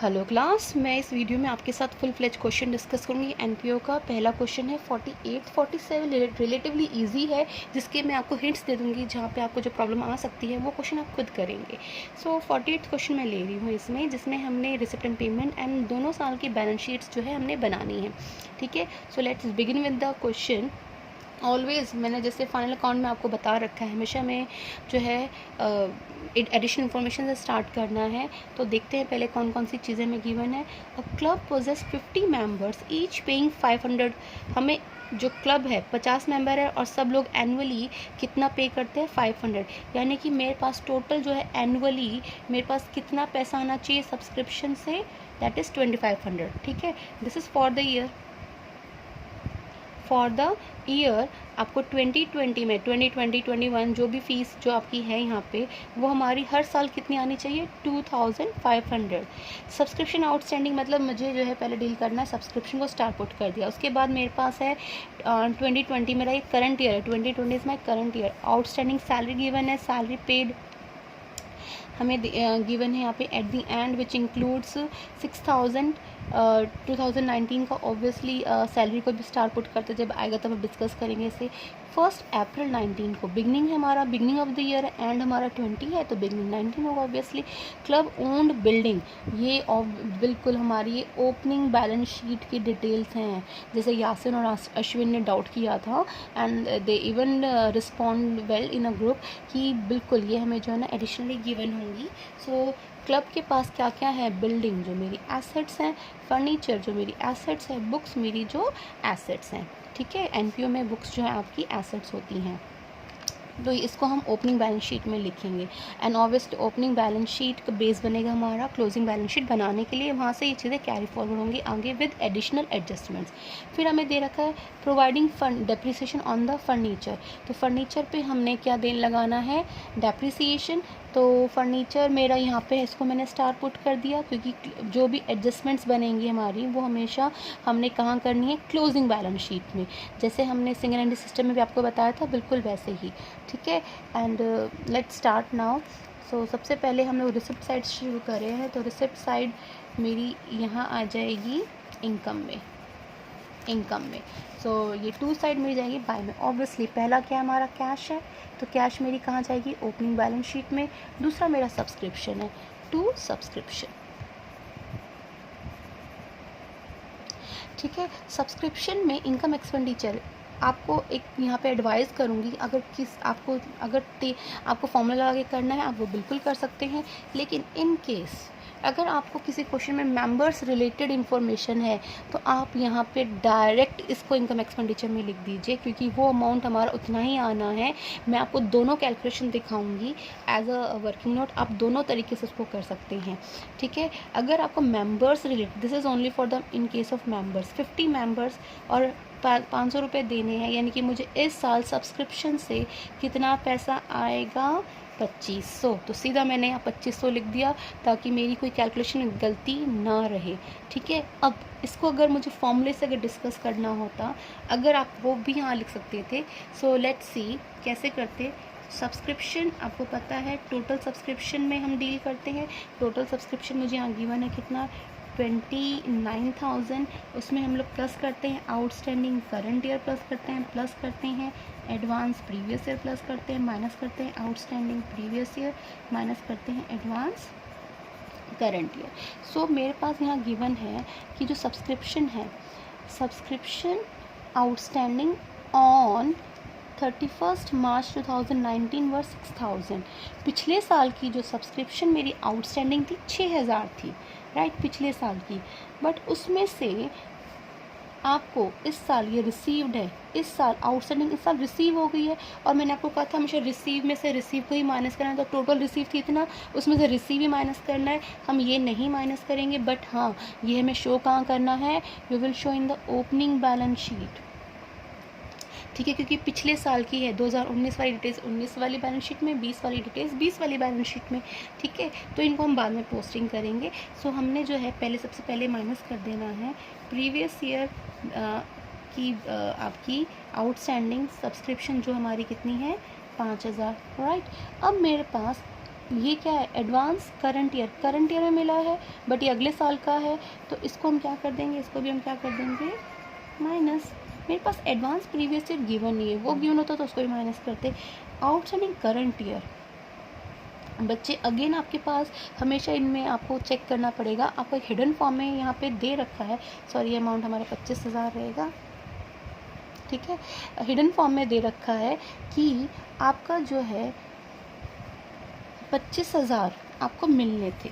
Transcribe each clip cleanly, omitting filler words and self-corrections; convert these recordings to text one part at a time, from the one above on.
Hello class, मैं इस video में आपके साथ फुल फ्लेज क्वेश्चन डिस्कस करूंगी। एनपीओ का पहला क्वेश्चन है 48, 47 रिलेटिवली इजी है, जिसके मैं आपको हिंट्स दे दूंगी। जहां पे आपको जो प्रॉब्लम आ सकती है वो क्वेश्चन आप खुद करेंगे। सो 48 क्वेश्चन मैं ले रही हूँ इसमें, जिसमें हमने रिसिप्ट एंड पेमेंट एंड दोनों साल की बैलेंस शीट्स जो है हमने बनानी है। ठीक है, so let's begin with the question. Always मैंने जैसे फाइनल अकाउंट में आपको बता रखा है, हमेशा में जो है एडिशनल इन्फॉर्मेशन से स्टार्ट करना है। तो देखते हैं पहले कौन कौन सी चीज़ें में गिवन है। A club possesses 50 members each paying 500। हमें जो क्लब है 50 मेंबर है और सब लोग एनुअली कितना पे करते हैं 500, यानी कि मेरे पास टोटल जो है एनुअली मेरे पास कितना पैसा आना चाहिए सब्सक्रिप्शन से, दैट इज़ 2500। ठीक है, this is for the year. For the year आपको 2020 में 2021 जो भी फीस जो आपकी है यहाँ पे, वो हमारी हर साल कितनी आनी चाहिए 2500। सब्सक्रिप्शन आउटस्टैंडिंग मतलब मुझे जो है पहले डील करना है, सब्सक्रिप्शन को स्टार पुट कर दिया। उसके बाद मेरे पास है 2020 मेरा एक करंट ईयर है, 2020 is my current year. Outstanding salary given है, सैलरी पेड हमें गिवन है यहाँ पे at the end, which includes 6000। 2019 का ऑब्वियसली सैलरी को भी स्टार पुट करते जब आएगा तब हम डिस्कस करेंगे इसे। 1 अप्रैल 19 को बिगनिंग है हमारा, beginning of the year, and हमारा 20 है तो बिगनिंग 19 होगा ऑब्वियसली। क्लब ओन्ड बिल्डिंग, ये बिल्कुल हमारी ओपनिंग बैलेंस शीट की डिटेल्स हैं, जैसे यासिन और अश्विन ने डाउट किया था and they even respond well in a group कि बिल्कुल ये हमें जो है ना एडिशनली गिवन होंगी। सो क्लब के पास क्या क्या है, बिल्डिंग जो मेरी एसेट्स हैं, फर्नीचर जो मेरी एसेट्स है, बुक्स मेरी जो एसेट्स हैं। ठीक है, एनपीओ में बुक्स जो है आपकी एसेट्स होती हैं, तो इसको हम ओपनिंग बैलेंस शीट में लिखेंगे। And obviously opening balance sheet का बेस बनेगा हमारा क्लोजिंग बैलेंस शीट बनाने के लिए, वहाँ से ये चीज़ें कैरी फॉरवर्ड होंगी आगे विद एडिशनल एडजस्टमेंट्स। फिर हमें दे रखा है providing fund depreciation on the furniture, तो फर्नीचर पे हमने क्या देन लगाना है, डेप्रिसिएशन। तो फर्नीचर मेरा यहाँ पे इसको मैंने स्टार पुट कर दिया, क्योंकि जो भी एडजस्टमेंट्स बनेंगी हमारी वो हमेशा हमने कहाँ करनी है, क्लोजिंग बैलेंस शीट में, जैसे हमने सिंगल एंट्री सिस्टम में भी आपको बताया था बिल्कुल वैसे ही। ठीक है, एंड लेट्स स्टार्ट नाउ। सो सबसे पहले हम लोग रिसिप्ट साइड शुरू कर रहे हैं, तो रिसिप्ट साइड मेरी यहाँ आ जाएगी इनकम में, सो ये टू साइड मेरी जाएगी बाय में। ऑब्वियसली पहला क्या हमारा कैश है, तो कैश मेरी कहाँ जाएगी, ओपनिंग बैलेंस शीट में। दूसरा मेरा सब्सक्रिप्शन है, टू सब्सक्रिप्शन। ठीक है, सब्सक्रिप्शन में इनकम एक्सपेंडिचर आपको एक यहाँ पे एडवाइस करूँगी, अगर आपको फॉर्मूला लगा के करना है आप वो बिल्कुल कर सकते हैं, लेकिन इन केस अगर आपको किसी क्वेश्चन में मेंबर्स रिलेटेड इन्फॉर्मेशन है तो आप यहाँ पे डायरेक्ट इसको इनकम एक्सपेंडिचर में लिख दीजिए, क्योंकि वो अमाउंट हमारा उतना ही आना है। मैं आपको दोनों कैलकुलेशन दिखाऊंगी एज अ वर्किंग नोट, आप दोनों तरीके से उसको कर सकते हैं। ठीक है, अगर आपको members related, this is only for the in case of members, 50 members और 500 रुपये देने हैं, यानी कि मुझे इस साल सब्सक्रिप्शन से कितना पैसा आएगा, 2500। तो सीधा मैंने यहाँ 2500 लिख दिया ताकि मेरी कोई कैलकुलेशन गलती ना रहे। ठीक है, अब इसको अगर मुझे फॉर्मूले से अगर डिस्कस करना होता, अगर आप वो भी यहाँ लिख सकते थे। सो लेट्स सी कैसे करते। सब्सक्रिप्शन आपको पता है, टोटल सब्सक्रिप्शन में हम डील करते हैं। टोटल सब्सक्रिप्शन मुझे यहाँ गिवन है कितना, 29,000। उसमें हम लोग प्लस करते हैं आउटस्टैंडिंग करंट ईयर, प्लस करते हैं, प्लस करते हैं एडवांस प्रीवियस ईयर, प्लस करते हैं, माइनस करते हैं आउटस्टैंडिंग प्रीवियस ईयर, माइनस करते हैं एडवांस करंट ईयर। सो मेरे पास यहाँ गिवन है कि जो सब्सक्रिप्शन है, सब्सक्रिप्शन आउटस्टैंडिंग ऑन 31 मार्च 2019 वर 6000। पिछले साल की जो सब्सक्रिप्शन मेरी आउटस्टैंडिंग थी 6000 थी, राइट, पिछले साल की। बट उसमें से आपको इस साल ये रिसीव्ड है, इस साल आउटस्टैंडिंग इस साल रिसीव हो गई है, और मैंने आपको कहा था हमेशा रिसीव में से रिसीव को ही माइनस करना है, तो टोटल रिसीव थी इतना, उसमें से रिसीव ही माइनस करना है। हम ये नहीं माइनस करेंगे, बट हाँ ये हमें शो कहाँ करना है, we will show in the opening balance sheet. ठीक है, क्योंकि पिछले साल की है 2019 वाली डिटेल्स 19 वाली बैलेंस शीट में, 20 वाली डिटेल्स 20 वाली बैलेंस शीट में। ठीक है, तो इनको हम बाद में पोस्टिंग करेंगे। सो हमने जो है पहले सबसे पहले माइनस कर देना है प्रीवियस ईयर की आपकी आउटस्टैंडिंग सब्सक्रिप्शन जो हमारी कितनी है, 5000, राइट। अब मेरे पास ये क्या है, एडवांस करंट ईयर में मिला है, बट ये अगले साल का है, तो इसको हम क्या कर देंगे, इसको भी हम क्या कर देंगे, माइनस। मेरे पास एडवांस प्रीवियस ईयर गिवन नहीं है, वो गिवन होता तो उसको भी माइनस करते। आउटस्टैंडिंग करंट ईयर, बच्चे अगेन आपके पास हमेशा इनमें आपको चेक करना पड़ेगा, आपको एक हिडन फॉर्म में यहाँ पे दे रखा है, सॉरी अमाउंट हमारा 25,000 रहेगा, ठीक है। हिडन फॉर्म में दे रखा है कि आपका जो है 25,000 आपको मिलने थे,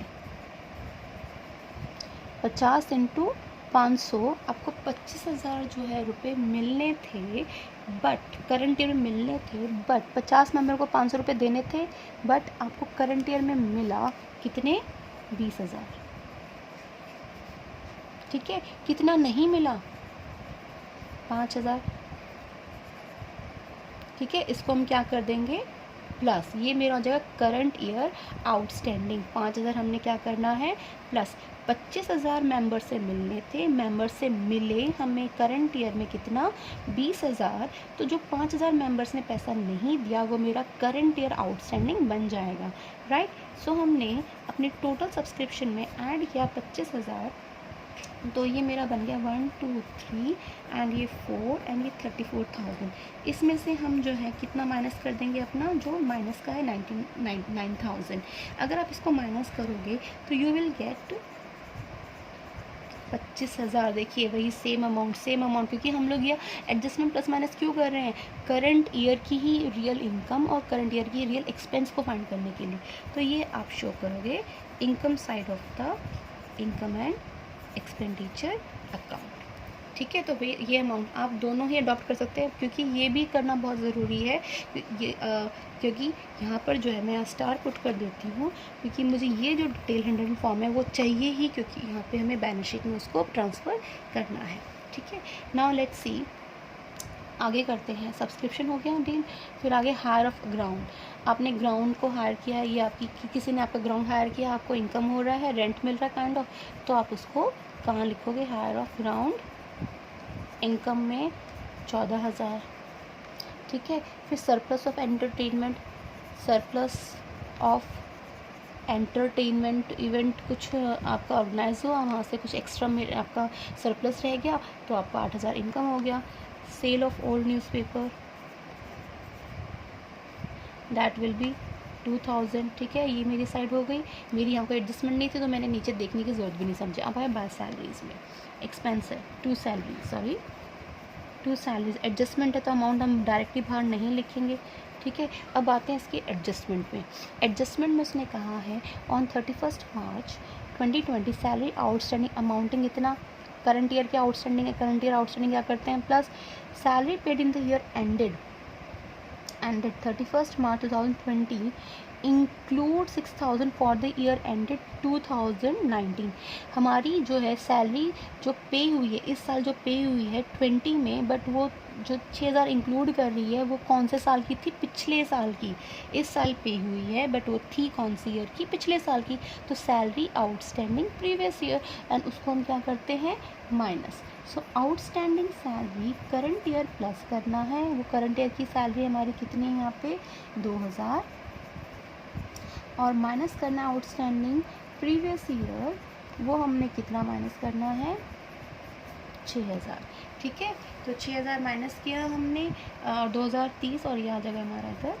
50 इंटू 500 आपको 25,000 जो है रुपये मिलने थे, बट करंट ईयर में मिलने थे, बट 50 मेंबर को 500 रुपये देने थे, बट आपको करंट ईयर में मिला कितने, 20,000, ठीक है। कितना नहीं मिला, 5,000, ठीक है। इसको हम क्या कर देंगे, प्लस, ये मेरा हो जाएगा करंट ईयर आउटस्टैंडिंग, 5,000 हमने क्या करना है, प्लस 25,000 मेंबर से मिलने थे, मेंबर से मिले हमें करंट ईयर में कितना, 20,000, तो जो 5,000 मेंबर्स ने पैसा नहीं दिया वो मेरा करंट ईयर आउटस्टैंडिंग बन जाएगा, राइट। सो हमने अपने टोटल सब्सक्रिप्शन में ऐड किया 25,000, तो ये मेरा बन गया 1 2 3 एंड ये 4 एंड ये 34,000। इसमें से हम जो है कितना माइनस कर देंगे, अपना जो माइनस का है 9,000। अगर आप इसको माइनस करोगे तो यू विल गेट 25,000। देखिए वही सेम अमाउंट, क्योंकि हम लोग ये एडजस्टमेंट प्लस माइनस क्यों कर रहे हैं, करंट ईयर की ही रियल इनकम और करंट ईयर की रियल एक्सपेंस को फाइंड करने के लिए। तो ये आप शो करोगे income side of the income and expenditure account, ठीक है। तो ये अमाउंट आप दोनों ही अडॉप्ट कर सकते हैं, क्योंकि ये भी करना बहुत ज़रूरी है, क्योंकि यहाँ पर जो है मैं यहाँ स्टार पुट कर देती हूँ, क्योंकि मुझे ये जो डिटेल हैंडलिंग फॉर्म है वो चाहिए ही, क्योंकि यहाँ पे हमें बैलेंस शीट में उसको ट्रांसफ़र करना है, ठीक है। नाउ लेट्स सी, आगे करते हैं। सब्सक्रिप्शन हो गया डील, फिर आगे हायर ऑफ ग्राउंड। आपने ग्राउंड को हायर किया है, ये आपकी किसी ने आपका ग्राउंड हायर किया, आपको इनकम हो रहा है, रेंट मिल रहा है काइंड ऑफ, तो आप उसको कहाँ लिखोगे, हायर ऑफ ग्राउंड, इनकम में 14,000, ठीक है। फिर surplus of entertainment, surplus of entertainment event कुछ आपका ऑर्गेनाइज हुआ, वहाँ से कुछ एक्स्ट्रा में आपका सरप्लस रह गया, तो आपका 8,000 इनकम हो गया। Sale of old newspaper, that will be 2,000, ठीक है। ये मेरी साइड हो गई, मेरी यहाँ कोई एडजस्टमेंट नहीं थी तो मैंने नीचे देखने की ज़रूरत भी नहीं समझी। अब आए बाय सैलरीज में, एक्सपेंस है 2 सैलरीज, एडजस्टमेंट है तो अमाउंट हम डायरेक्टली बाहर नहीं लिखेंगे, ठीक है। अब आते हैं इसके एडजस्टमेंट में। एडजस्टमेंट में उसने कहा है on 31 March 2020 salary outstanding amounting इतना, करंट ईयर के आउटस्टैंडिंग है, करंट ईयर आउटस्टैंडिंग क्या करते हैं, plus salary paid in the year ended 31st March 2020 include 6,000 for the year ended 2019। हमारी जो है सैलरी जो पे हुई है इस साल, जो पे हुई है 20 में, बट वो जो 6,000 इंक्लूड कर रही है वो कौन से साल की थी, पिछले साल की। इस साल पे हुई है बट वो थी कौन सी ईयर की, पिछले साल की। तो salary outstanding previous year, and उसको हम क्या करते हैं, minus. So outstanding salary current year plus करना है, वो करंट ईयर की सैलरी हमारी कितनी है यहाँ पे 2,000, और माइनस करना है आउटस्टैंडिंग प्रीवियस ईयर, वो हमने कितना माइनस करना है 6,000, ठीक है। तो 6,000 माइनस किया हमने 2,030, और यह आ जाएगा हमारा इधर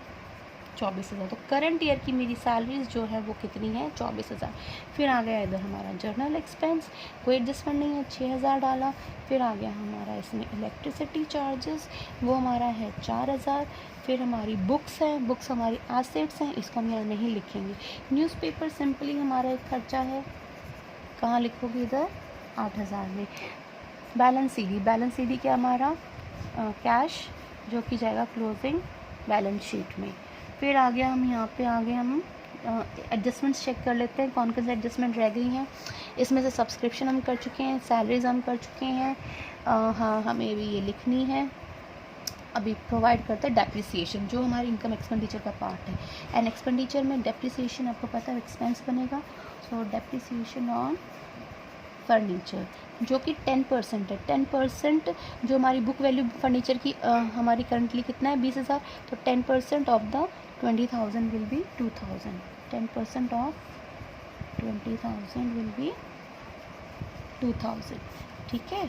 24,000। तो करंट ईयर की मेरी सैलरीज जो है वो कितनी है 24,000। फिर आ गया इधर हमारा जर्नल एक्सपेंस, कोई एडजस्टमेंट नहीं है, 6,000 डाला। फिर आ गया हमारा इसमें इलेक्ट्रिसिटी चार्जेस, वो हमारा है 4,000। फिर हमारी बुक्स हैं, बुक्स हमारी एसेट्स हैं, इसको हम यहाँ नहीं लिखेंगे। न्यूज़पेपर सिंपली हमारा एक खर्चा है, कहाँ लिखोगे इधर 8,000 में। बैलेंस सीडी क्या हमारा कैश, जो कि जाएगा क्लोजिंग बैलेंस शीट में। फिर आ गया हम यहाँ पे आगे हम एडजस्टमेंट्स चेक कर लेते हैं कौन कौन से एडजस्टमेंट रह गई हैं। इसमें से सब्सक्रिप्शन हम कर चुके हैं, सैलरीज हम कर चुके हैं, हाँ हमें भी ये लिखनी है। अभी प्रोवाइड करते हैं डेप्रिसिएशन, जो हमारी इनकम एक्सपेंडिचर का पार्ट है। एंड एक्सपेंडिचर में डेप्रिसिएशन आपको पता है एक्सपेंस बनेगा। सो डेप्रिसिएशन ऑन फर्नीचर जो कि 10% है। 10% जो हमारी बुक वैल्यू फर्नीचर की हमारी करंटली कितना है 20,000, तो 10% of the 20,000 will be 2,000, 10% of 20,000 will be 2,000. ठीक है.